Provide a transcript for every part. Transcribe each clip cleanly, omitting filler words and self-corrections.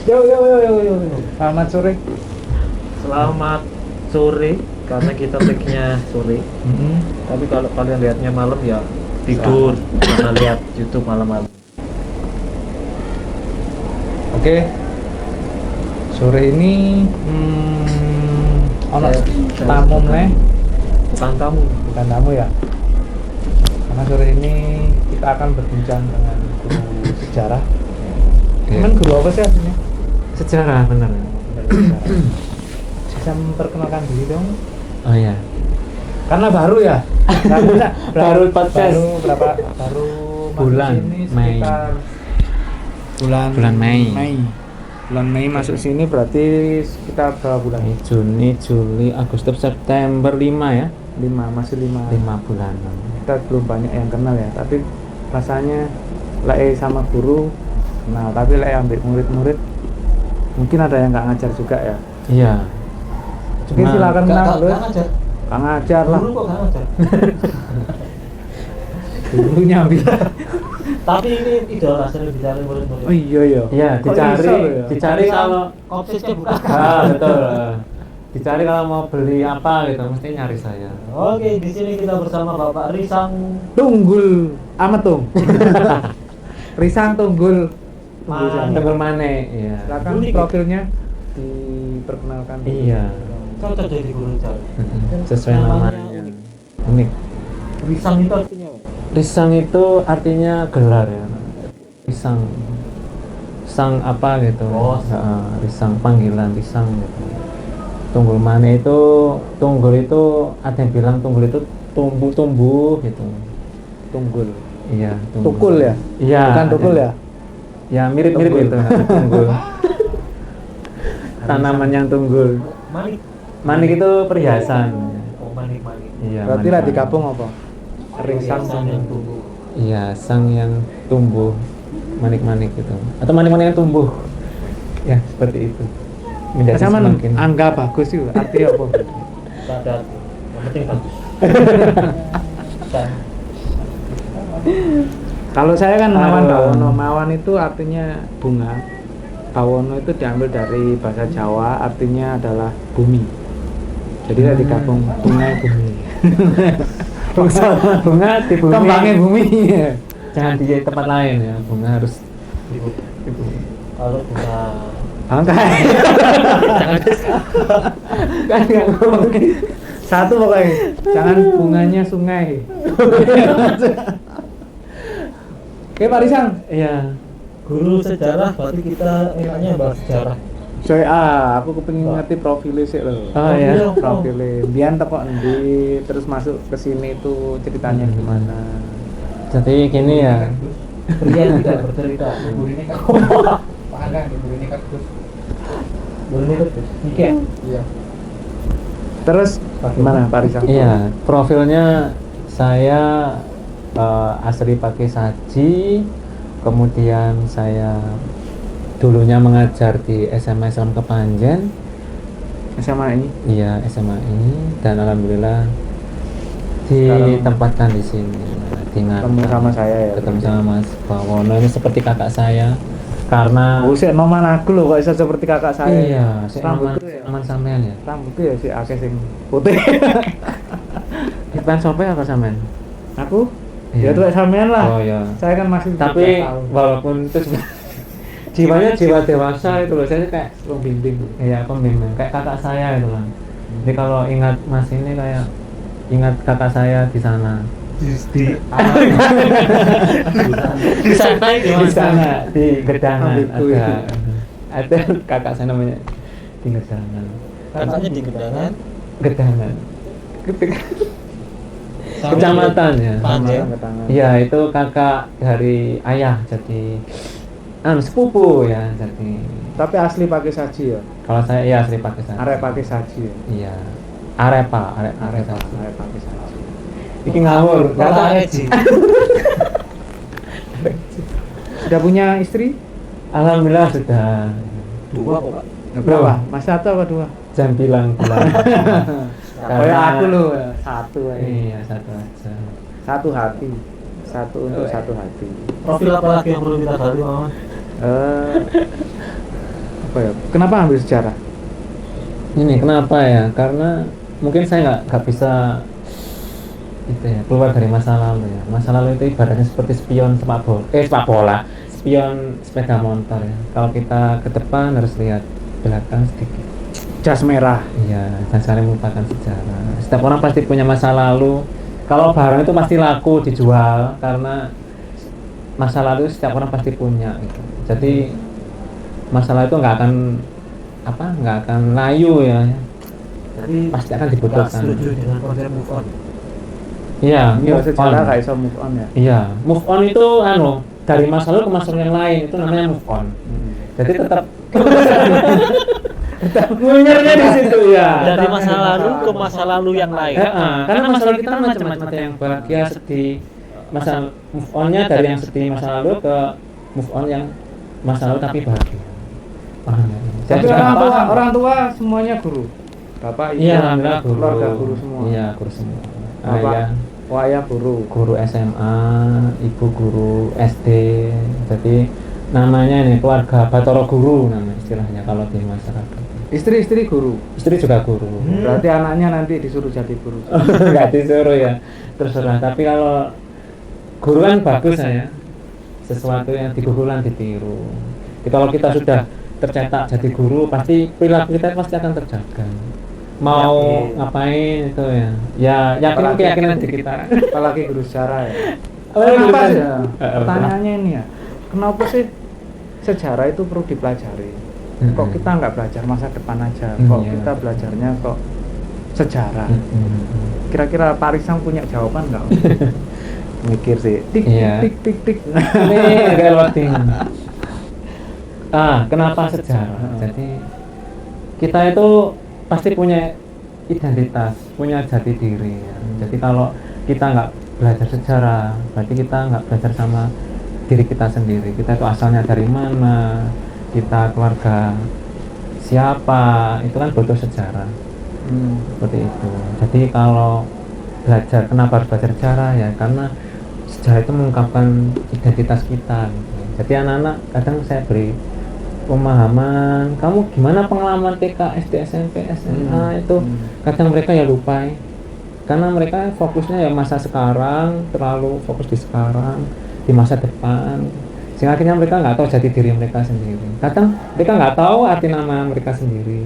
Yo. Selamat sore. Selamat sore, karena kita tag-nya sore. Tapi kalau kalian lihatnya malam ya tidur, karena lihat YouTube malam-malam. Oke. Sore ini ono tamu nih. Bukan tamu. Bukan tamu ya. Karena sore ini kita akan berbincang dengan guru sejarah. Cuman guru apa sih aslinya? Sejarah benar. Bisa memperkenalkan diri dong? Oh ya. Karena baru ya. Baru podcast. Baru Bulan masuk sini Mei. sekitar bulan Mei. Bulan Mei masuk sini berarti sekitar berapa bulan? Juni, Juli, Agustus, September 5 ya. 5 masih 5 bulan. Kita belum banyak yang kenal ya, tapi rasanya sama guru kenal, tapi ambil murid-murid mungkin ada yang nggak ngajar juga ya. Iya. Mungkin silakan kenal dulu. ngajar. Nggak ngajar lah. Guru kok nggak ngajar? Gurunya ambil. Tapi ini idola sering dicari murid-murid. Oh iya. Iya, Kok bisa loh ya? dicari kalau kopsisnya bukan. betul. Dicari kalau mau beli apa gitu, mesti nyari saya. Oke, di sini kita bersama Bapak Risang Tunggul amat tung. Risang Tunggul. Mane. Tengger Mane, iya. Silakan Unik. profilnya diperkenalkan. Iya. Cocok jadi guru cari. Sesuai namanya. Unik. Risang itu artinya apa? Risang itu artinya gelar ya. Risang. Sang apa gitu. Oh, risang panggilan risang gitu. Tunggul Mane itu, tunggul itu ada yang bilang tunggul itu tumbuh gitu. Tunggul. Iya, Tukul ya? Iya. Bukan tukul ya? Ya mirip-mirip Tunggul. itu. Tunggul. Tanaman yang tunggul. Manik. Manik itu perhiasan. Oh, manik. Iya. Berarti manik. lah digabung apa? Risang Perhiasan yang Tunggul. tumbuh. Iya, sang yang tumbuh, manik-manik itu, atau manik-manik yang tumbuh. Ya, seperti itu. Menjadi Sama semakin angka bagus itu artinya apa? Padat. Yang penting bagus. Dan Kalau saya kan Mawan Aduh. Bawono. Mawan itu artinya bunga. Bawono itu diambil dari bahasa Jawa, artinya adalah bumi. Jadi lah digabung bunga bumi. bunga di bumi. Kembangnya bumi. Jangan di tempat lain ya. Bunga harus kalau bunga Bangkai. Kan nggak ngomong. Satu pokoknya. Jangan bunganya sungai. Oke Pak Risang. Iya. guru sejarah, berarti kita enaknya bahas sejarah. Aku kepengin ngerti profilnya sih loh. Oh ya. Profilnya. Biar teko endi terus masuk ke sini tuh ceritanya gimana. Jadi gini ya. Pria yang tidak bercerita. Guru ini Oke. Iya. Terus gimana Pak Risang? Iya, profilnya saya asli pakai saji, kemudian saya dulunya mengajar di SMA Islam Kepanjen. SMA ini. Iya, SMA ini, dan alhamdulillah Sekarang ditempatkan di sini. Di ketemu sama saya ya. Ketemu sama Mas Bawono, ini seperti kakak saya karena Buset, noman aku loh kok bisa seperti kakak saya. iya, Rambutku ya. aman sampean ya. Rambutku ya si akeh sing putih. Ipan sampai apa sampean? Aku Iya. ya tuh sampean lah. Oh ya. Saya kan masih 17 Tapi tahun. walaupun itu jiwanya jiwa dewasa itu loh, saya kayak pembimbing. iya pembimbing kayak kakak saya itu lah. Jadi kalau ingat Mas ini kayak ingat kakak saya di sana. Di Di sana di Gedangan Ambilku ada kakak saya namanya di Gedangan. Kakaknya di Gedangan. Gedangan. Kecamatan ya. Panjen. Iya, itu kakak dari ayah, jadi sepupu ya, jadi Tapi asli pakai saji ya. kalau saya iya asli Pakistan. Arek pakai saji ya. Iya. Arepa. Arek pakai saji. Iki ngawur. Kata Eji. Sudah punya istri? Alhamdulillah sudah. Dua kok, Pak. Berapa? Mas satu apa dua? Jangan bilang. Kayak aku loh, satu aja. Iya, satu aja. Satu hati. Satu untuk satu hati. Profil apa lagi yang perlu kita gali, Maman? apa ya? Kenapa ambil sejarah? Ini kenapa ya? Karena mungkin saya nggak bisa itu ya keluar dari masa lalu ya. Masa lalu itu ibaratnya seperti spion sepak bola, spion sepeda motor ya. Kalau kita ke depan harus lihat belakang sedikit. Jas merah. Iya, jangan sekali melupakan sejarah. Setiap orang pasti punya masa lalu. Kalau barang itu pasti laku dijual karena masa lalu setiap orang pasti punya gitu. Jadi masalah itu nggak akan layu ya. Jadi Pasti akan nggak dibutuhkan. setuju dengan konsep move on. Iya, Iya, move sejarah on. gak iso move on ya. Iya, move on itu dari masa lalu ke masa lalu yang lain itu namanya move on. Jadi tetap munyornya di situ ya. Dari masa lalu ke masa lalu yang lain. Karena masa lalu kita macam-macam, ada yang bahagia, sedih. Masa move onnya dari yang sedih masa lalu ke move on yang masa lalu tapi bahagia. Paham ya? Jadi Saya juga paham. orang tua semuanya guru. Bapak, ibu, Iya, alhamdulillah guru. keluarga guru semua. Iya, guru semua. Bapak, Ayah ayah guru. guru SMA, ibu guru SD. Jadi namanya ini keluarga Batoro Guru nama istilahnya kalau di masyarakat. Istri guru. Istri juga guru. Berarti anaknya nanti disuruh jadi guru. Nggak disuruh ya, terserah. Tapi kalau guru kan bagus ya, sesuatu yang digugulan ditiru. Jadi kalau kita sudah tercetak jadi guru, pasti perilaku kita pasti akan terjaga. Mau ngapain itu ya? Ya yakin keyakinan diri kita. Apalagi guru sejarah ya. Oh, Kenapa guru ya? sejarah. Pertanyaannya ini ya. Kenapa sih sejarah itu perlu dipelajari? Kok kita nggak belajar masa depan aja? Kok Iya. kita belajarnya kok sejarah? Kira-kira Pak Risang punya jawaban nggak? Mikir sih. Tik Iya. tik tik tik. Ini agak loading. Kenapa sejarah? Jadi kita itu pasti punya identitas, punya jati diri ya. Jadi kalau kita nggak belajar sejarah, berarti kita nggak belajar sama diri kita sendiri. Kita itu asalnya dari mana, kita keluarga siapa, itu kan butuh sejarah. Seperti itu. Jadi kalau belajar, kenapa harus belajar sejarah ya? Karena sejarah itu mengungkapkan identitas kita gitu. Jadi anak-anak kadang saya beri pemahaman, kamu gimana pengalaman TK, SD, SMP, SMA itu kadang mereka ya lupa ya. Karena mereka fokusnya ya masa sekarang, terlalu fokus di sekarang, di masa depan, sehingga akhirnya mereka nggak tahu jati diri mereka sendiri. Kadang mereka nggak tahu arti nama mereka sendiri.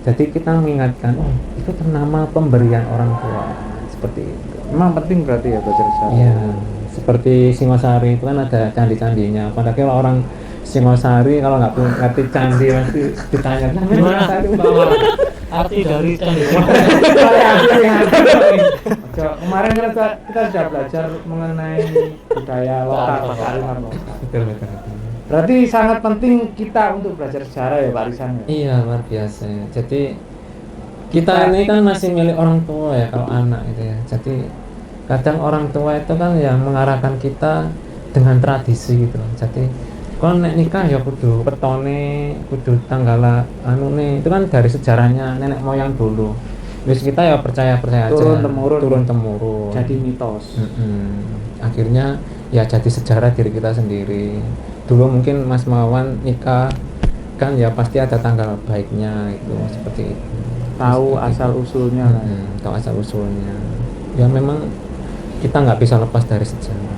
Jadi kita mengingatkan, oh itu nama pemberian orang tua, seperti itu. Memang penting berarti ya belajar sejarah. Iya, seperti Singosari itu kan ada candi-candinya. Padahal kalau orang Singosari kalau nggak ngerti candi pasti ditanya Gimana Singosari?" bahwa arti dari candi? Kemarin kita sudah belajar mengenai budaya lokal, kearifan lokal. Betul, betul, betul. Berarti sangat penting kita untuk belajar sejarah ya Pak Risan ya. Iya, luar biasa ya. Jadi kita ini kan masih milik orang tua ya kalau anak itu ya. Jadi kadang orang tua itu kan yang mengarahkan kita dengan tradisi gitu loh. Jadi kalau nek nikah ya kudu petone, kudu tanggala nih itu kan dari sejarahnya nenek moyang dulu. Terus kita ya percaya aja. Turun temurun. Turun temurun. Jadi mitos. Akhirnya ya jadi sejarah diri kita sendiri. Dulu mungkin Mas Mawan nikah kan ya pasti ada tanggal baiknya itu seperti itu. Tahu asal usulnya lah. Tahu asal usulnya. Ya memang kita nggak bisa lepas dari sejarah.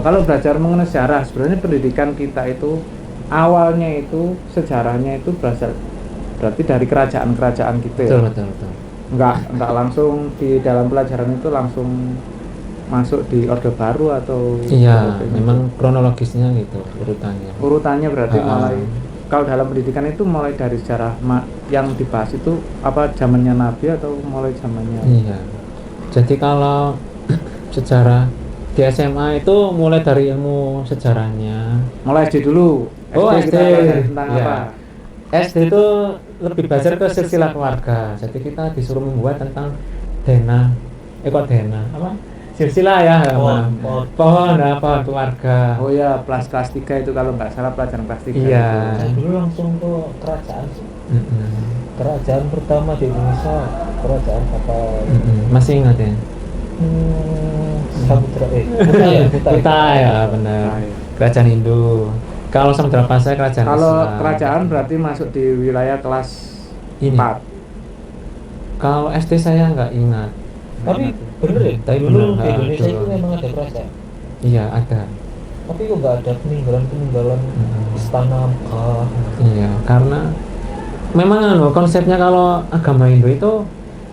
Kalau belajar mengenai sejarah, sebenarnya pendidikan kita itu awalnya itu sejarahnya itu berarti dari kerajaan-kerajaan gitu ya. Betul. Enggak langsung di dalam pelajaran itu langsung masuk di Orde Baru atau Iya, seperti itu. memang kronologisnya gitu urutannya. Urutannya berarti Ah. mulai kalau dalam pendidikan itu mulai dari sejarah yang dibahas itu apa zamannya Nabi atau mulai zamannya Iya. Jadi kalau sejarah di SMA itu mulai dari ilmu sejarahnya. mulai SD dulu. Oh, kita SD. belajar tentang Iya. apa? SD itu lebih belajar ke silsilah keluarga. Jadi kita disuruh membuat tentang dena, apa? Silsilah ya, pohon keluarga. Oh ya, kelas 3 itu kalau nggak salah pelajaran kelas 3. Iya. Saya dulu langsung ke kerajaan. Mm-mm. Kerajaan pertama di Indonesia, kerajaan apa? Masih ingat ya? Samudra. Kuta ya. Kita ya benar. Kerajaan Hindu. Kalau Samudra Pasai kerajaan Kalau Islam. kerajaan berarti masuk di wilayah kelas Ini. 4. Kalau SD saya nggak ingat. Tapi bener ya, Tapi dulu bener, di Indonesia dulu. itu memang ada kerajaan. Iya ada. Tapi kok nggak ada peninggalan istana Mekah. Iya, karena memang konsepnya kalau agama Hindu itu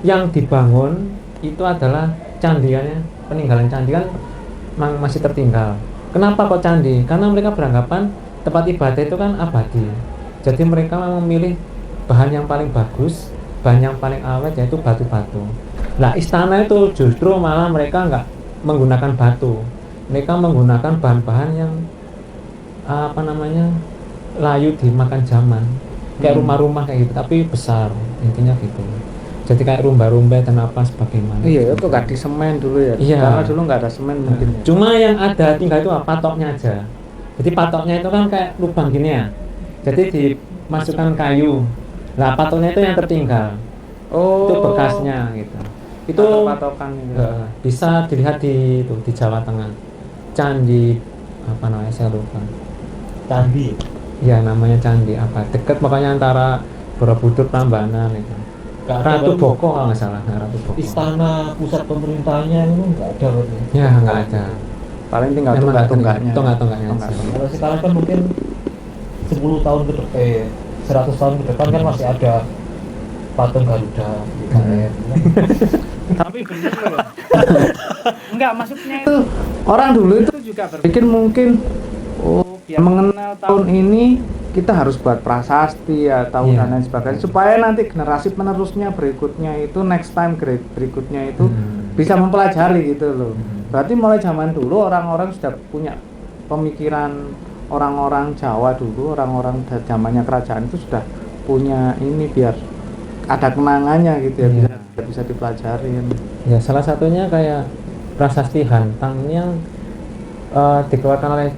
yang dibangun itu adalah candiannya, peninggalan candi kan masih tertinggal. Kenapa kok candi? Karena mereka beranggapan tempat ibadah itu kan abadi. Jadi mereka memilih bahan yang paling bagus, bahan yang paling awet yaitu batu-batu. Nah istana itu justru malah mereka nggak menggunakan batu, mereka menggunakan bahan-bahan yang layu dimakan zaman, kayak rumah-rumah kayak gitu, tapi besar, intinya gitu. Jadi kayak rumba-rumba dan apa sebagaimana. Iya, itu nggak di semen dulu ya. Iya. Karena dulu nggak ada semen mungkin ya. Cuma yang ada tinggal itu patoknya aja. Jadi patoknya itu kan kayak lubang gini ya. Jadi dimasukkan kayu. Nah patoknya itu yang tertinggal. Oh. Itu bekasnya gitu. Itu patokan gitu. Bisa dilihat di Jawa Tengah. Candi apa namanya saya lupa. Candi. Ya namanya candi apa? Dekat pokoknya antara Borobudur Prambanan itu. Ratu Boko kalau nggak salah, Ratu Boko. Istana pusat pemerintahnya itu nggak ada berarti. Ya nggak ada. Paling tinggal Memang tunggak-tunggaknya. Tunggak-tunggaknya aja. Kalau sekarang kan mungkin 10 tahun ke depan, 100 tahun ke depan kan masih ada patung Garuda. Tapi bener loh. Enggak, maksudnya itu orang dulu itu juga berpikir mungkin biar mengenal tahun ini kita harus buat prasasti ya, tahun dan lain sebagainya supaya nanti generasi penerusnya berikutnya itu next time berikutnya itu bisa mempelajari gitu loh. Berarti mulai zaman dulu orang-orang sudah punya pemikiran, orang-orang Jawa dulu, orang-orang zamannya kerajaan itu sudah punya ini biar ada kenangannya gitu ya, bisa dipelajarin. Ya salah satunya kayak prasasti Hantang yang dikeluarkan oleh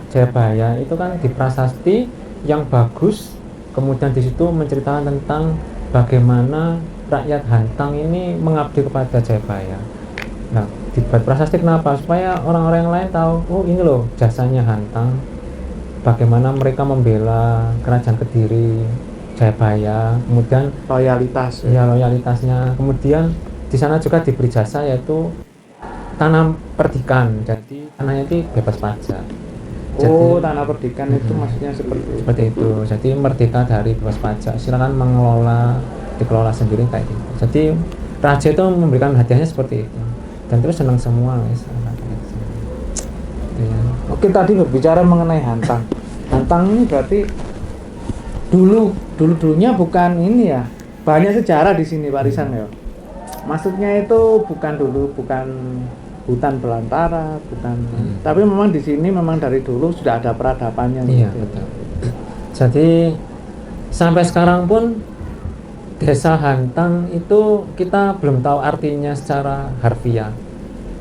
Jayabaya itu kan di prasasti yang bagus, kemudian di situ menceritakan tentang bagaimana rakyat Hantang ini mengabdi kepada Jayabaya. Nah, dibuat prasasti kenapa? Supaya orang-orang yang lain tahu, oh ini loh jasanya Hantang, bagaimana mereka membela kerajaan Kediri, Jayabaya, kemudian Loyalitas. Ya loyalitasnya. Kemudian di sana juga diberi jasa yaitu tanam perdikan, jadi tanahnya itu bebas pajak. Oh, tanah perdikan itu maksudnya seperti itu. Jadi merdeka dari bebas pajak. Silakan mengelola, dikelola sendiri kayak gitu. Jadi raja itu memberikan hadiahnya seperti itu. Dan terus senang semua, guys. Ya. Oke, tadi berbicara mengenai Hantang. Hantang ini berarti dulunya bukan ini ya. Banyak sejarah di sini Pak Risan ya. Maksudnya itu bukan hutan belantara, tapi memang di sini memang dari dulu sudah ada peradabannya. Iya, gitu. betul. Jadi sampai sekarang pun Desa Hantang itu kita belum tahu artinya secara harfiah.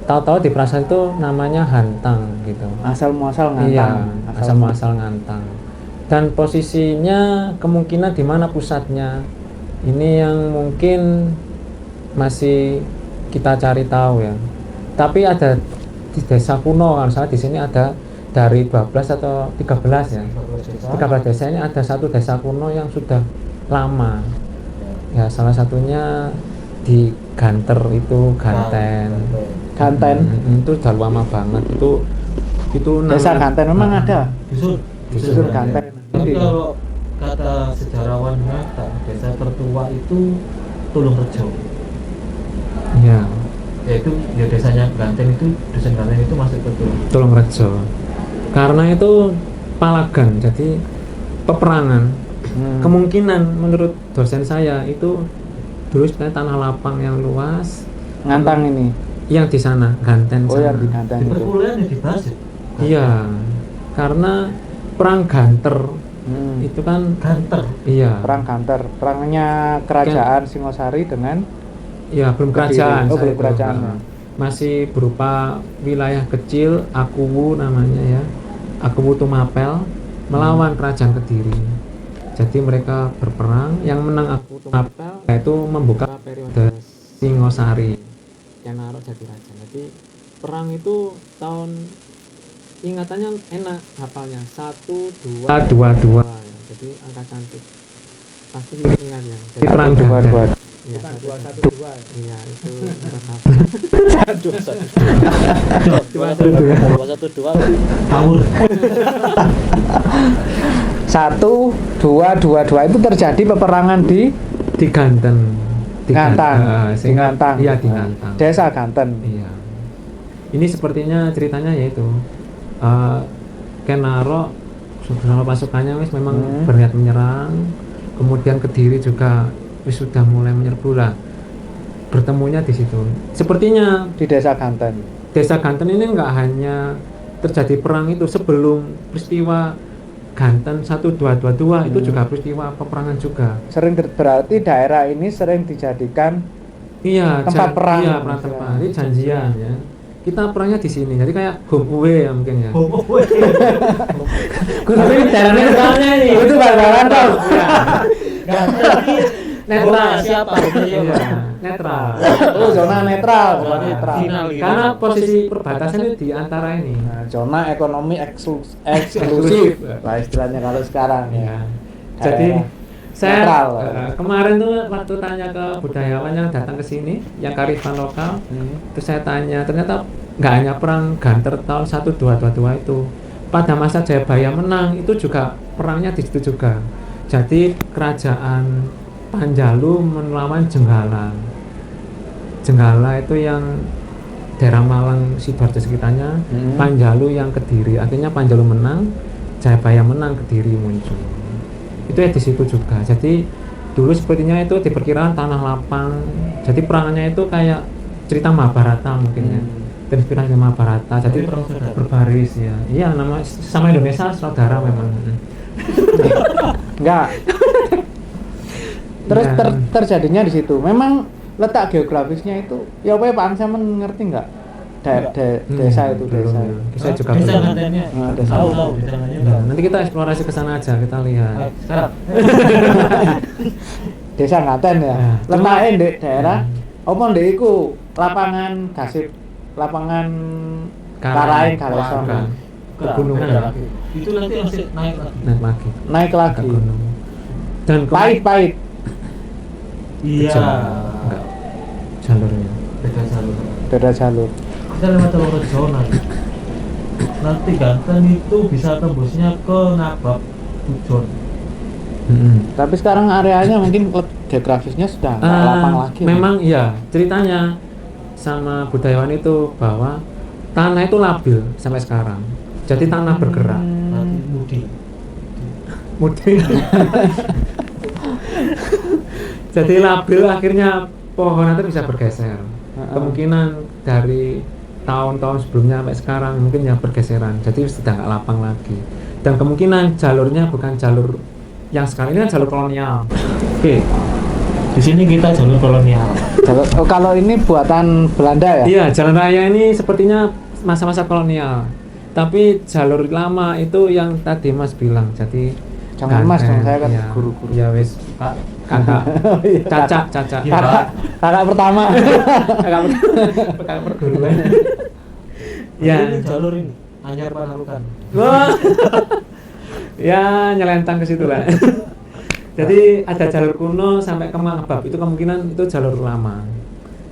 Tahu-tahu di prasasti itu namanya Hantang gitu. Asal muasal Ngantang. Iya, asal muasal Ngantang. Dan posisinya kemungkinan di mana pusatnya. Ini yang mungkin masih kita cari tahu ya. Tapi ada di desa kuno kan, salah di sini ada dari 12 atau 13 ya. 13 desa ini ada satu desa kuno yang sudah lama. Ya salah satunya di Ganter itu Ganten. Itu udah lama banget. Itu desa Ganten memang ada. Justru Ganten. Tapi kalau kata sejarawan mengatakan desa tertua itu Tulungrejo. Iya. Yaitu ya desanya Ganten itu, dusun Ganten itu masuk ke Tulungrejo. Karena itu palagan, jadi peperangan. Kemungkinan menurut dosen saya itu dulu sebenarnya tanah lapang yang luas. Ngantang ini. Yang di sana, Ganten. Oh, yang di Ganten itu. Perkuliahan di Basir. Iya. Karena perang Ganter itu kan Ganter. Iya. Perang Ganter, perangnya kerajaan Singosari dengan ya belum kerajaan. belum kerajaan. Masih berupa wilayah kecil, Akuwu namanya ya. Akuwu Tumapel melawan kerajaan Kediri. Jadi mereka berperang, yang menang Akuwu Tumapel yaitu membuka periode Singosari yang naruh jadi raja. Jadi perang itu tahun ingatannya enak hafalnya 1 2 2 2 jadi angka cantik pasti ingatnya jadi perang dua ganda. dua Iya, bukan 212 iya itu Dua satu dua Kaur. 1222 itu terjadi peperangan di Ganten Ngantang. di Ngantang. iya di Ngantang Desa Ganten. iya ini sepertinya ceritanya yaitu Kenaro bersama pasukannya wis memang berniat menyerang kemudian Kediri juga wis sudah mulai menyerbu lah bertemunya di situ sepertinya Di Desa Ganten. Desa Ganten ini nggak hanya terjadi perang itu sebelum peristiwa Ganten 1222 itu juga peristiwa peperangan juga. Berarti daerah ini sering dijadikan Iya, tempat perang. Iya, perang tempat. Ini janjian ya. Kita perangnya di sini. Jadi kayak home away ya mungkin ya. Tapi daerahnya netralnya ini. Itu bakalan dong. Netral siapa? Iya, netral. Oh, zona netral, zona Zona netral. final gitu. Karena posisi perbatasan itu di antara ini. Nah, zona ekonomi eksklusif lah istilahnya kalau sekarang ya. Iya. Jadi saya Netral. kemarin tuh waktu tanya ke budayawan yang datang ke sini, yang kearifan lokal, terus saya tanya, ternyata nggak hanya perang Ganter tahun 1222 itu, pada masa Jayabaya menang itu juga perangnya di situ juga. Jadi kerajaan Panjalu melawan Jenggala. Jenggala itu yang daerah Malang, Sidoarjo sekitarnya, Panjalu yang Kediri. Akhirnya Panjalu menang, Jayabaya menang, Kediri muncul. Itu ya di situ juga. Jadi dulu sepertinya itu diperkirakan tanah lapang. Jadi perangannya itu kayak cerita Mahabharata mungkin ya. Terinspirasi Mahabharata. Jadi berbaris ya. Iya, nama sama Indonesia saudara memang. Enggak. Terus Ya. terjadinya di situ. Memang letak geografisnya itu ya apa ya Pak Ansaman ngerti enggak? Desa itu Belum desa. ya. Saya juga Desa belum. Gantennya. Nah, desa. Tahu desa Gantennya. Nah, nanti kita eksplorasi ke sana aja, kita lihat. Sekarang. Desa Ngaten ya. Nah, Letaknya cuma- di daerah apa ndek iku lapangan gasip lapangan Karaeng Galesong. Bukan. Pegunungan. Itu nanti masih naik lagi. Naik lagi Naik ke lagi. gunung. Dan Pahit. Iya. Enggak. Jalurnya. Beda jalur. Beda jalur. Kita lewat jalur zona. Nanti Ganten itu bisa tembusnya ke Nabab Pujon. Tapi sekarang areanya mungkin geografisnya sudah nggak lapang lagi. Memang iya, ceritanya sama budayawan itu bahwa tanah itu labil sampai sekarang. Jadi tanah bergerak. Nanti Mudi. Mudi. Jadi labil akhirnya pohon itu bisa bergeser. Kemungkinan dari tahun-tahun sebelumnya sampai sekarang mungkin ya bergeseran. Jadi sudah nggak lapang lagi. Dan kemungkinan jalurnya bukan jalur yang sekarang ini kan jalur kolonial. Oke. Di sini kita jalur kolonial. Kalau ini buatan Belanda ya? Iya, jalan raya ini sepertinya masa-masa kolonial. Tapi jalur lama itu yang tadi Mas bilang. Jadi Jangan Mas dong, saya kan iya. guru-guru. Ya wis, Kak. kakak. Iya, Caca. Kakak pertama. Kakak perguruan. Ya. Ini jalur ini. Anyar Panarukan. Wah. Ya, nyelentang ke situ lah. Jadi ada jalur kuno sampai ke Mangbab, itu kemungkinan itu jalur lama.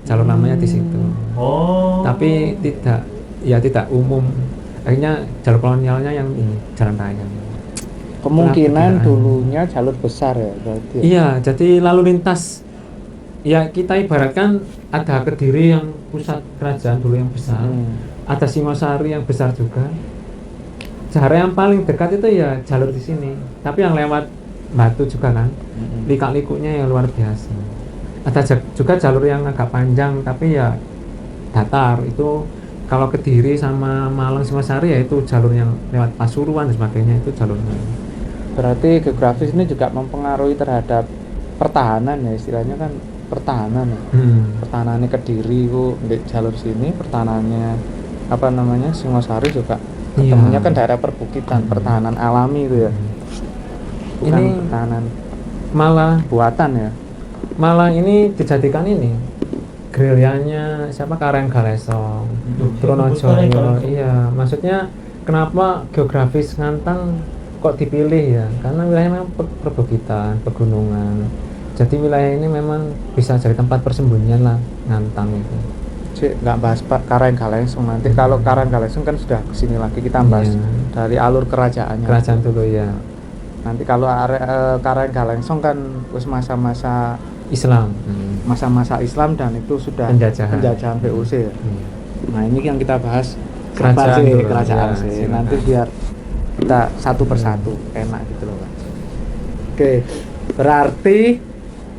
Jalur lamanya di situ. Oh. Tapi tidak umum. Akhirnya jalur kolonialnya yang ini, jalan raya. Kemungkinan dulunya jalur besar ya berarti. Iya, jadi lalu lintas ya kita ibaratkan ada Kediri yang pusat kerajaan dulu yang besar, ada Singosari yang besar juga. Cara yang paling dekat itu ya jalur di sini, tapi yang lewat Batu juga kan, likak-likunya yang luar biasa. Ada juga jalur yang agak panjang tapi ya datar. Itu kalau Kediri sama Malang Singosari ya itu jalur yang lewat Pasuruan dan sebagainya, itu jalurnya. Berarti geografis ini juga mempengaruhi terhadap pertahanan ya, istilahnya kan pertahanan ya. Pertahanannya Kediri ku di jalur sini, pertahanannya apa namanya Singosari juga ketemunya kan daerah perbukitan, pertahanan alami itu ya. Bukan Ini pertahanan malah buatan ya. Malah ini dijadikan ini gerilyanya siapa Karaeng Galesong, Tronojoyo. Iya, maksudnya kenapa geografis Ngantang kok dipilih ya? Karena wilayahnya memang perbukitan, pegunungan. Jadi wilayah ini memang bisa jadi tempat persembunyian lah Ngantang itu. Cik, nggak bahas Karanggalengsung nanti. Kalau Karanggalengsung kan sudah kesini lagi, kita bahas Iya. dari alur kerajaannya. Kerajaan dulu ya. Nanti kalau Karanggalengsung kan wis masa-masa Islam. masa-masa Islam dan itu sudah Penjajahan. VOC ya. Iya. Nah ini yang kita bahas Kerajaan sabar sih, dulu, kerajaan ya, sih. silakan. Nanti biar kita satu persatu enak gitu loh Pak. Oke, berarti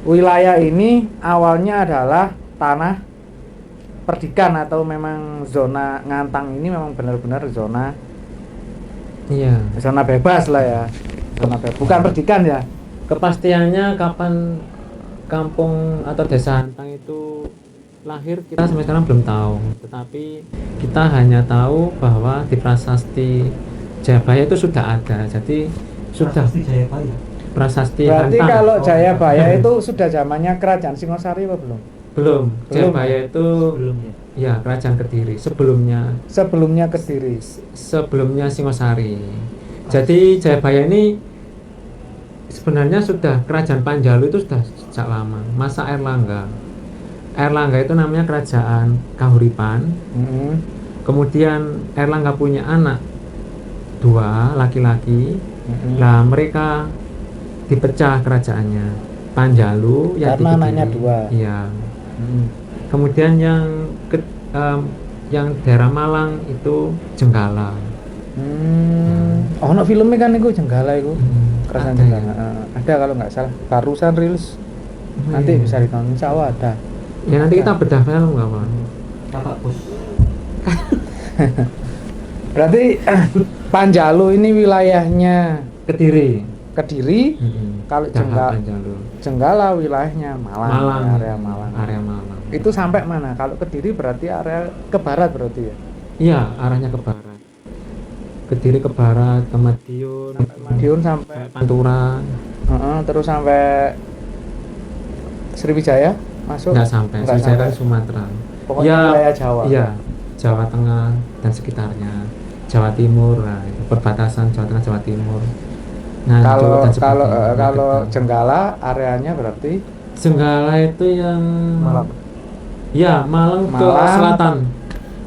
wilayah ini awalnya adalah tanah perdikan atau memang zona Ngantang ini memang benar-benar zona Iya. bebas lah ya. Zona bebas, bukan perdikan ya. Kepastiannya kapan kampung atau desa Ngantang itu lahir kita sampai sekarang belum tahu. Tetapi kita hanya tahu bahwa di prasasti Jayabaya itu sudah ada. Jadi sudah prasasti Berarti Ngantang. kalau Jayabaya itu sudah zamannya kerajaan Singosari apa belum? Belum. Belum. Jayabaya itu Sebelumnya. ya kerajaan Kediri Sebelumnya Kediri. sebelumnya Singosari. Jadi Jayabaya ini sebenarnya sudah kerajaan Panjalu itu sudah sejak lama. Masa Airlangga itu namanya kerajaan Kahuripan. Mm-hmm. Kemudian Airlangga punya anak 2 laki-laki. Mm-hmm. Nah mereka dipecah kerajaannya. Panjalu yang Karena di anaknya Kediri. 2. Iya. Mm-hmm. Kemudian yang daerah Malang itu Jenggala. Oh, no filmnya kan itu Jenggala itu. Ada Kerajaan Jenggala. ya? Ada kalau nggak salah. Barusan rilis. Nanti Iya. bisa ditonton. Insya Allah ada. Ya nanti kita bedah film nggak apa? Kakak bos. Berarti Panjalu ini wilayahnya Kediri. Kediri. Kalau Jenggala wilayahnya Malang. Area Malang. Area Malang. Itu sampai mana? Kalau Kediri berarti area ke barat berarti ya? Iya, arahnya ke barat. Kediri ke barat, ke Madiun, Madiun sampai Pantura. terus sampai Sriwijaya masuk? Nggak sampai. Nggak Sriwijaya kan sampai. Sumatera. Pokoknya wilayah Jawa. Iya, Jawa Tengah dan sekitarnya. Jawa Timur, nah, itu perbatasan Jawa Tengah Jawa Timur. Nah, Kalau dan sebagainya. kalau Jenggala areanya berarti Jenggala itu yang Malang. Ya, Malang ke Malang. selatan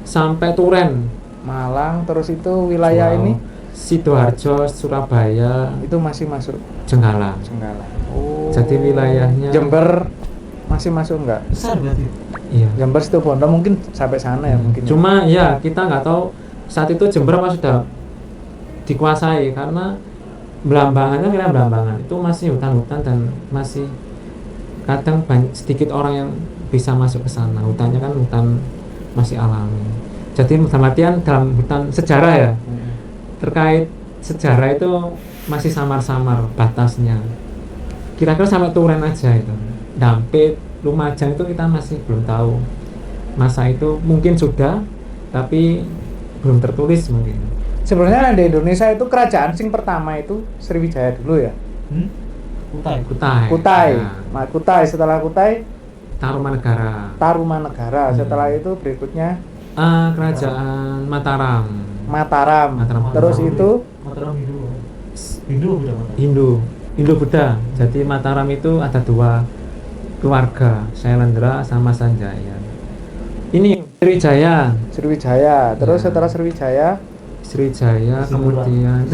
sampai Turen. Malang, terus itu wilayah Wow. ini Sidoarjo, Surabaya, itu masih masuk Jenggala. Jenggala. Oh. Jadi wilayahnya Jember masih masuk enggak? Besar berarti. Iya. Jember situ Bondo mungkin sampai sana ya mungkin. Cuma ya kita nggak tahu saat itu Jember apa sudah dikuasai karena Belambangan kan wilayah Belambangan itu masih hutan-hutan dan masih kadang sedikit orang yang bisa masuk ke sana. Hutannya kan hutan masih alami. Jadi dalam hutan sejarah ya terkait sejarah itu masih samar-samar batasnya. Kira-kira sampai Turen aja itu. Dampit, Lumajang itu kita masih belum tahu. Masa itu mungkin sudah, tapi belum tertulis mungkin. Sebenarnya di Indonesia itu kerajaan sing pertama itu Sriwijaya dulu ya. Kutai. Kutai. Ya. Nah, Kutai setelah Kutai Tarumanegara. Tarumanegara. Setelah itu berikutnya Kerajaan Mataram. Mataram. Mataram. Terus itu Mataram Hindu udah Mataram. Hindu Buddha. Jadi Mataram itu ada 2 keluarga, Sailendra sama Sanjaya. Ini Sriwijaya. Sriwijaya. Terus Ya. setelah Sriwijaya Sriwijaya Persipura. kemudian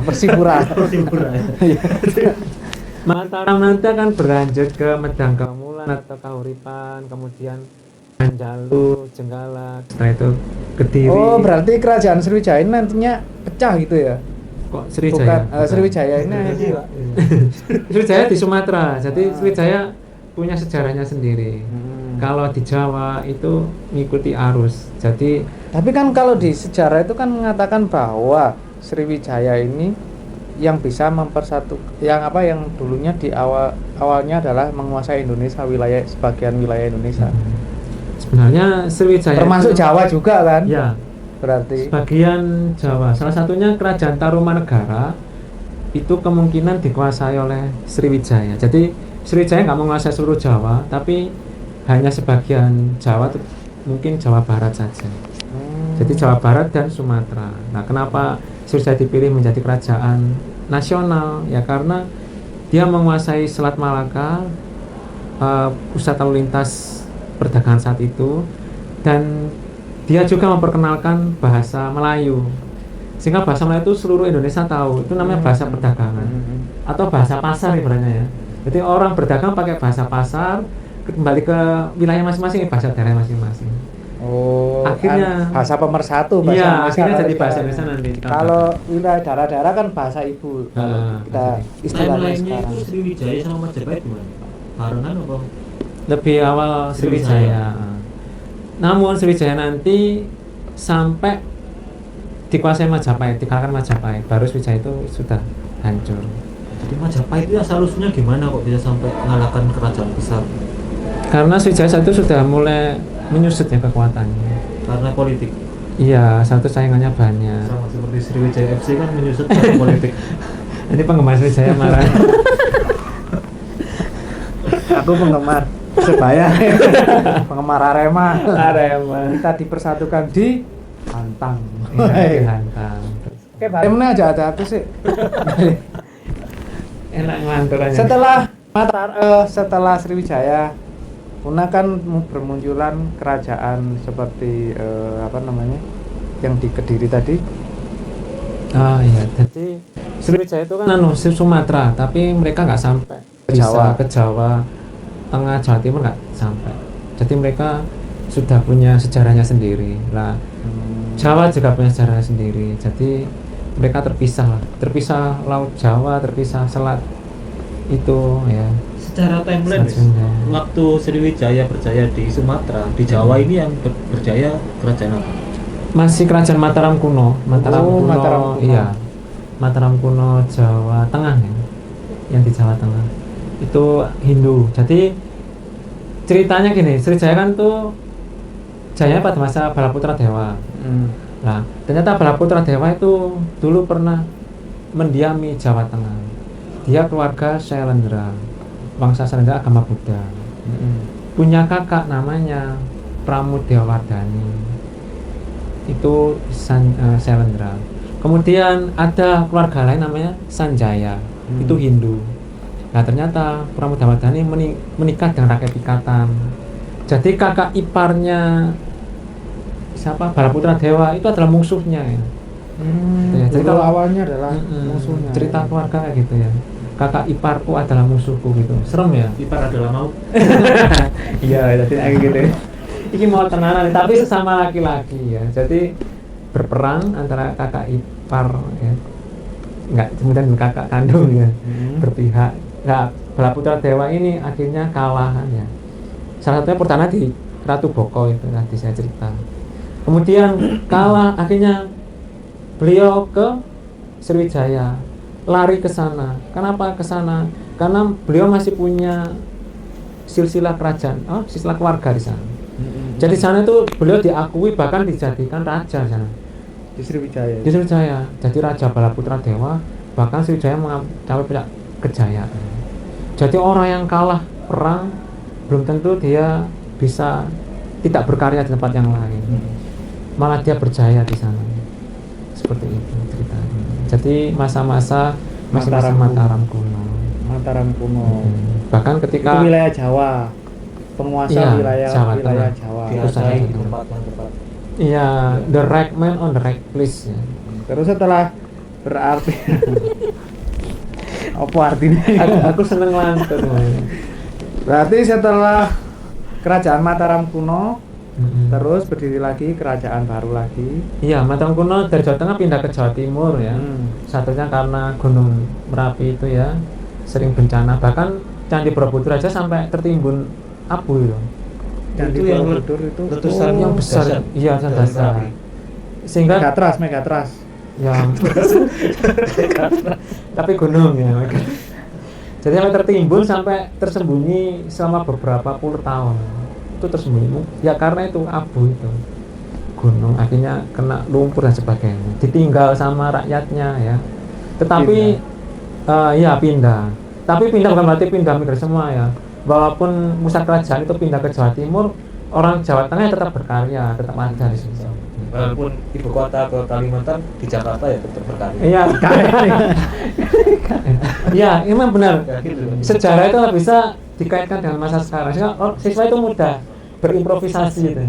Persipura. Mataram nanti akan berlanjut ke Medang Kamulan atau Kahuripan, kemudian Panjalu, Jenggala, setelah itu Kediri. Oh, berarti kerajaan Sriwijaya ini nantinya pecah gitu ya? Kok Sriwijaya? Bukan, Sriwijaya ini Sriwijaya di Sumatera, jadi Sriwijaya punya sejarahnya sendiri. Kalau di Jawa itu ngikuti arus, jadi Tapi kan kalau di sejarah itu kan mengatakan bahwa Sriwijaya ini yang bisa yang dulunya di awalnya adalah menguasai Indonesia, sebagian wilayah Indonesia. sebenarnya Sriwijaya Termasuk itu- Jawa juga kan? Ya, Berarti. sebagian Jawa. Salah satunya Kerajaan Tarumanegara itu kemungkinan dikuasai oleh Sriwijaya. Jadi Sriwijaya nggak menguasai seluruh Jawa, tapi hanya sebagian Jawa, mungkin Jawa Barat saja. Jadi Jawa Barat dan Sumatera. Nah, kenapa Sriwijaya dipilih menjadi kerajaan nasional? Ya karena dia menguasai Selat Malaka, pusat lalu lintas perdagangan saat itu, dan dia juga memperkenalkan bahasa Melayu. Sehingga bahasa Melayu itu seluruh Indonesia tahu. Itu namanya bahasa perdagangan atau bahasa pasar ibaratnya ya. Jadi orang berdagang pakai bahasa pasar, kembali ke wilayah masing-masing, bahasa daerah masing-masing. Oh, akhirnya bahasa pemersatu bahasa iya, Indonesia akhirnya kan jadi bahasa sekarang. Indonesia nanti. Kalau wilayah daerah-daerah kan bahasa ibu. Kita istilahnya Timeline-nya sekarang. itu Sriwijaya sama Majapahit gimana? Barengan apa? Lebih awal Sriwijaya. Namun Sriwijaya nanti sampai dikuasai Majapahit, dikalahkan Majapahit, baru Sriwijaya itu sudah hancur. Jadi Majapahit itu asal usulnya gimana kok bisa sampai mengalahkan kerajaan besar? Karena Sriwijaya saat itu sudah mulai menyusut ya kekuatannya. Karena politik. Iya, satu saingannya banyak. Sama seperti Sriwijaya FC kan menyusut karena politik. Ini penggemar Sriwijaya marah. Aku penggemar Persebaya, penggemar Arema. Kita dipersatukan di Hantang. Hantam. Oke, baremnya aja ada aku sih. Enak ngelantur aja. Setelah Sriwijaya punah kan bermunculan kerajaan seperti yang di Kediri tadi. Oh iya, jadi Sriwijaya itu kan Sumatera, tapi mereka nggak sampai ke Jawa Tengah, Jawa Timur nggak sampai. Jadi mereka sudah punya sejarahnya sendiri lah. Jawa juga punya sejarahnya sendiri. Jadi mereka terpisah Laut Jawa, terpisah selat itu ya. Secara timeline waktu Sriwijaya berjaya di Sumatera, di Jawa ini yang berjaya kerajaan apa? Masih kerajaan Mataram kuno. Mataram kuno. Iya. Mataram kuno Jawa Tengah ya. Yang di Jawa Tengah. Itu Hindu. Jadi ceritanya gini, Sriwijaya kan tuh jaya pada masa Balaputra Dewa. Nah, ternyata Balaputra Dewa itu dulu pernah mendiami Jawa Tengah. Dia keluarga Syailendra, bangsa Syailendra agama Buddha. Punya kakak namanya Pramudewardhani, itu Syailendra. Kemudian ada keluarga lain namanya Sanjaya, itu Hindu. Nah ternyata Pramudewardhani menikah dengan rakyat Ikatan. Jadi kakak iparnya siapa, Balaputra Dewa itu adalah musuhnya ya. Jadi kalau awalnya adalah musuhnya. Cerita keluarga kayak gitu ya. Kakak iparku adalah musuhku gitu. Serem ya? Ipar adalah maut. Iya, jadi kayak gitu. Ini mau tenanan, tapi sesama laki-laki ya. Jadi berperang antara kakak ipar ya. Enggak, kemudian kakak kandung ya. Berpihak. Nah, Balaputra Dewa ini akhirnya kalah ya. Salah satunya pertama di Ratu Boko itu tadi saya cerita. Kemudian kalah, akhirnya beliau ke Sriwijaya, lari ke sana. Kenapa ke sana? Karena beliau masih punya silsilah kerajaan, silsilah keluarga di sana. Jadi sana itu beliau diakui, bahkan dijadikan raja di sana. Di Sriwijaya. Di Sriwijaya, jadi Raja Balaputra Dewa, bahkan Sriwijaya mencapai kejayaan. Jadi orang yang kalah perang belum tentu dia bisa tidak berkarya di tempat yang lain. Malah dia berjaya di sana. Seperti itu ceritanya. Jadi masa-masa Mataram kuno. Mataram kuno. Bahkan ketika itu wilayah Jawa, penguasa wilayah Jawa. Diasai di tempat yang tepat. Iya, the right man on the right place ya. Terus setelah berarti apa artinya? Aku seneng lantur. Berarti setelah kerajaan Mataram kuno, terus berdiri lagi kerajaan baru lagi. Iya, Mataram kuno dari Jawa Tengah pindah ke Jawa Timur ya. Satunya karena Gunung Merapi itu ya sering bencana. Bahkan Candi Borobudur aja sampai tertimbun abu itu. Candi Borobudur itu letusan yang besar. Iya, dasar. Sehingga Megatras. Ya. Tapi gunung ya. Jadi sampai tertimbun sampai tersembunyi selama beberapa puluh tahun. Itu tersembunyi ya karena itu abu itu gunung, akhirnya kena lumpur dan sebagainya, ditinggal sama rakyatnya ya. Tetapi pindah. Tapi pindah bukan berarti pindah migrasi semua ya. Walaupun pusat kerajaan itu pindah ke Jawa Timur, orang Jawa Tengah tetap berkarya, tetap ada di sini. walaupun ibu kota ke Kalimantan di Jakarta ya tetap berkarya. Iya, iya, emang benar. Ya, gitu. Sejarah itu nggak bisa dikaitkan dengan masa sekarang. Siswa itu mudah berimprovisasi itu.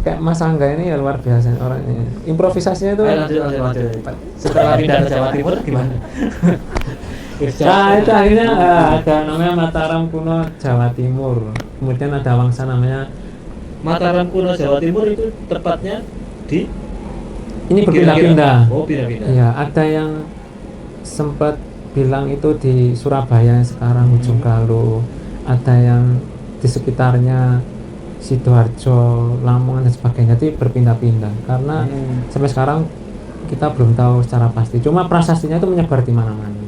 Kayak Mas Angga ini ya luar biasa orangnya. Improvisasinya itu. Ayo lanjut. Setelah pindah ke Jawa Timur gimana? Nah itu akhirnya ada namanya Mataram kuno Jawa Timur. Kemudian ada Wangsa namanya. Mataram kuno Jawa Timur itu tepatnya di Ini berpindah-pindah. Oh, pindah-pindah. Iya, ada yang sempat bilang itu di Surabaya sekarang Ujung Galuh, ada yang di sekitarnya Sidoarjo, Lamongan dan sebagainya. Jadi berpindah-pindah karena sampai sekarang kita belum tahu secara pasti. Cuma prasastinya itu menyebar di mana-mana.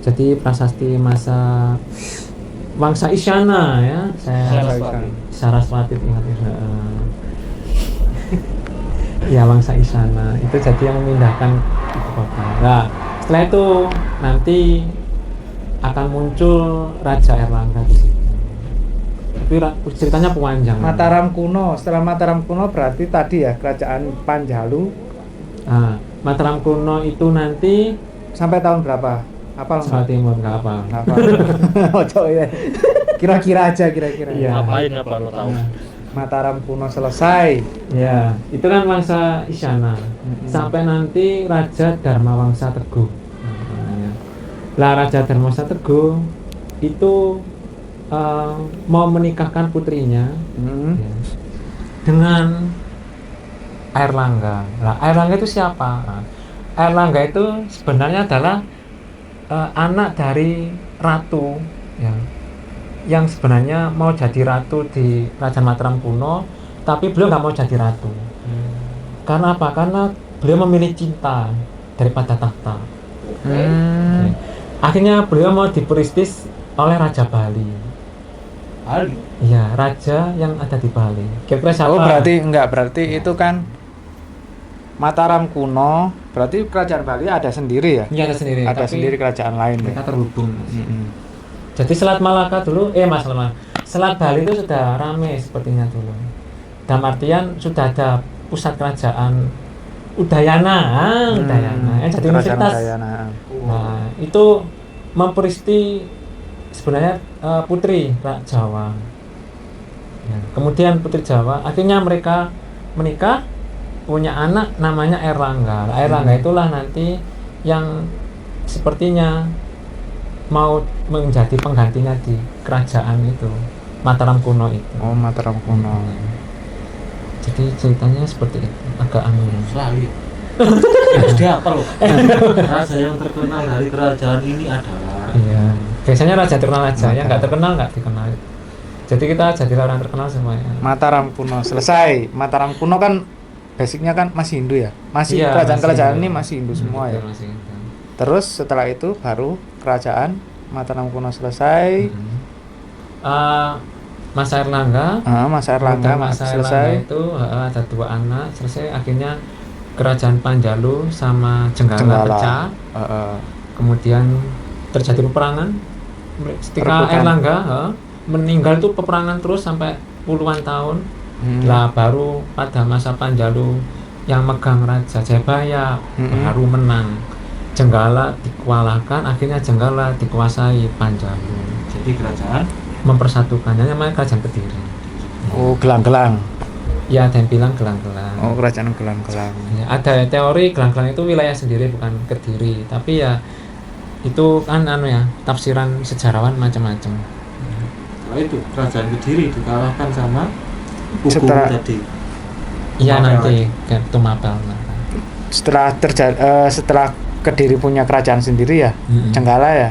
Jadi prasasti masa Wangsa Isyana ya, Saraswati ingat ya. Ya Wangsa Isyana itu jadi yang memindahkan ibu kota. Nah setelah itu nanti akan muncul Raja Erlangga di situ. Tapi ceritanya panjang. Mataram kuno, setelah Mataram kuno berarti tadi ya kerajaan Panjalu. Nah, Mataram kuno itu nanti Sampai tahun berapa? Apa Jawa Timur nggak apa? Apa? Ojo ya. Kira-kira aja kira-kira. Iya. Ngapain apa lo tahu? Mataram kuno selesai. Ya, itu kan Wangsa Isyana. Sampai nanti Raja Dharma Wangsa Teguh. Namanya. Lah Raja Dharma Wangsa Teguh itu mau menikahkan putrinya ya, dengan Airlangga. Lah Airlangga itu siapa? Nah, Airlangga itu sebenarnya adalah anak dari ratu ya, yang sebenarnya mau jadi ratu di Kerajaan Mataram kuno, tapi beliau nggak mau jadi ratu. Karena apa? Karena beliau memilih cinta daripada tahta. Oke. Akhirnya beliau mau diperistis oleh Raja Bali. Iya, raja yang ada di Bali. Kira-kira siapa? Oh berarti itu kan Mataram kuno, berarti kerajaan Bali ada sendiri ya? Iya, ada sendiri. Ada tapi sendiri kerajaan lain. mereka Ya? terhubung. Jadi Selat Malaka dulu, Selat Bali itu sudah ramai sepertinya dulu. Dalam artian sudah ada pusat kerajaan Udayana, jadi kerajaan universitas. Udayana. Nah, itu memperisti sebenarnya putri Jawa. Ya, kemudian putri Jawa, akhirnya mereka menikah, punya anak namanya Airlangga. Airlangga itulah nanti yang sepertinya mau menjadi penggantinya di kerajaan itu, Mataram kuno itu. Oh Mataram kuno. Jadi ceritanya seperti itu, agak aneh. Selalu. Dia apa loh? Raja yang terkenal dari kerajaan ini adalah. Iya. Biasanya raja terkenal aja, yang nggak terkenal nggak dikenal. Jadi kita jadi orang terkenal semuanya. Mataram kuno selesai. Mataram kuno kan basicnya kan masih Hindu ya? Masih Iya, kerajaan-kerajaan masih ini Hindu. masih Hindu semua ya? Masih Hindu. Terus setelah itu baru kerajaan Mataram kuno selesai. Mas Airlangga, Mas Airlangga Mas selesai. Airlangga itu ada 2 anak, selesai akhirnya kerajaan Panjalu sama Jenggala pecah. Kemudian terjadi peperangan. Ketika Perebutan. Airlangga meninggal itu peperangan terus sampai puluhan tahun. Lah baru pada masa Panjalu yang megang Raja Jayabaya baru menang. Jenggala dikualakan, akhirnya Jenggala dikuasai Panjalu. Jadi kerajaan Mempersatukannya namanya Kerajaan Kediri. Oh gelang-gelang. Ya, ada yang bilang gelang-gelang. Oh kerajaan gelang-gelang. Ya, ada teori gelang-gelang itu wilayah sendiri bukan Kediri, tapi ya itu kan tafsiran sejarawan macam-macam. setelah itu kerajaan Kediri dikalahkan sama Pugu Setelah- tadi. Iya Tumapel nanti kayak Tumapel. Setelah Kediri punya kerajaan sendiri ya, Jenggala ya.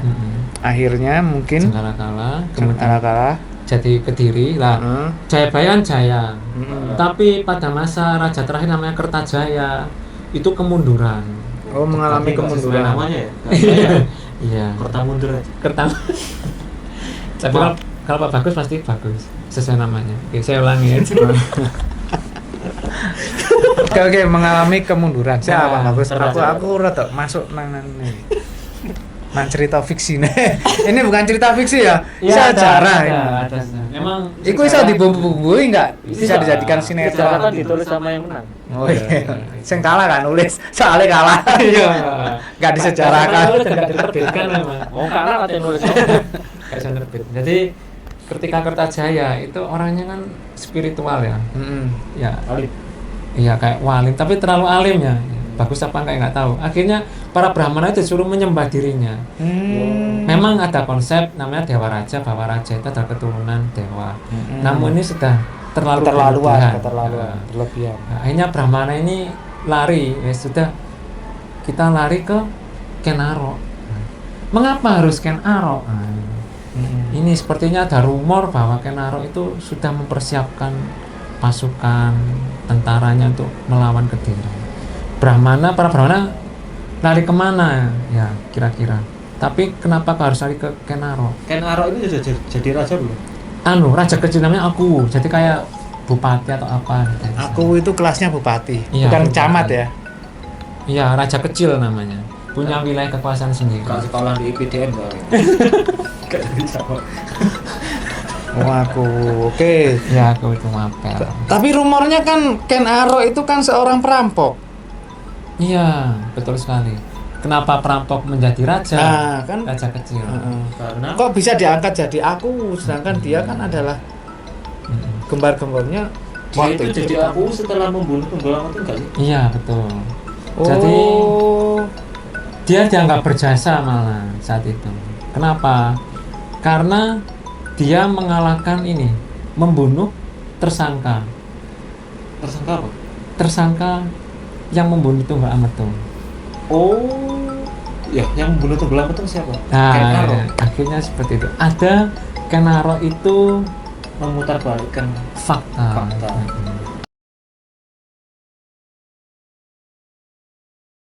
Akhirnya mungkin Jenggala kalah, kemudian Jenggala kalah. jadi Kediri lah. Jayabaya kan jaya. Tapi pada masa raja terakhir namanya Kertajaya itu kemunduran. Oh mengalami Tapi nggak sesuai kemunduran. namanya ya. Kerajaan Iya. Kerta mundur aja. Kertam. Tapi kalau Pak Bagus pasti bagus sesuai namanya. Oke, saya ulangi ya. Oke mengalami kemunduran. Siapa Nah, bagus? terus. Aku rada masuk nang ini. Nah, cerita fiksi nih. Ini bukan cerita fiksi ya? Iya, Sejarah. ada. Memang Iku bisa dibumbu-bumbui enggak? Bisa dijadikan Sejarah sinetron. kan ditulis sama yang menang. Oh iya. Sing kalah kan nulis, soalnya kalah. Iya. Enggak disejarahkan. Nulis dan nggak diterbitkan memang. Oh kalah katanya nulis. Nggak bisa nerbit. Jadi ketika Kertajaya itu orangnya kan spiritual ya. Ya, Alif. iya kayak walim, tapi terlalu alim ya. Bagus apa enggak nggak tahu. Akhirnya para Brahmana itu disuruh menyembah dirinya. Memang ada konsep namanya Dewa Raja, bahwa raja itu adalah keturunan dewa. Namun ini sudah terlalu berlebihan. berlebihan. Nah, akhirnya Brahmana ini lari, ya sudah kita lari ke Kenaro. Mengapa harus Kenaro? Ini sepertinya ada rumor bahwa Kenaro itu sudah mempersiapkan pasukan tentaranya untuk melawan Kediri. Para Brahmana lari kemana ya kira-kira? Tapi kenapa harus lari ke Kenaro? Kenaro ini sudah jadi raja belum? Raja kecil namanya Aku, jadi kayak bupati atau apa gitu. Aku itu kelasnya bupati, Iya, bukan bupati. camat ya. Iya, raja kecil namanya, punya wilayah kekuasaan sendiri. Kalau sekolah di IPDN enggak. Enggak jadi camat. Oh, aku. Oke. Ya, Aku itu mapel. Tapi rumornya kan Ken Arok itu kan seorang perampok. Iya, betul sekali. Kenapa perampok menjadi raja? Nah, kan Raja kecil. Karena kok bisa diangkat jadi aku, sedangkan dia kan adalah gembar-gembornya dia waktu itu jadi aku setelah membunuh Tunggal itu enggak sih? Iya, betul. Oh. Jadi dia dianggap berjasa malah saat itu. Kenapa? Karena dia mengalahkan ini, membunuh tersangka. Tersangka apa? Tersangka yang membunuh Tunggal Ametung. Oh, ya yang membunuh Tunggal itu siapa? Nah, Kenaro akhirnya seperti itu. Ada Kenaro itu memutarbalikkan fakta. fakta.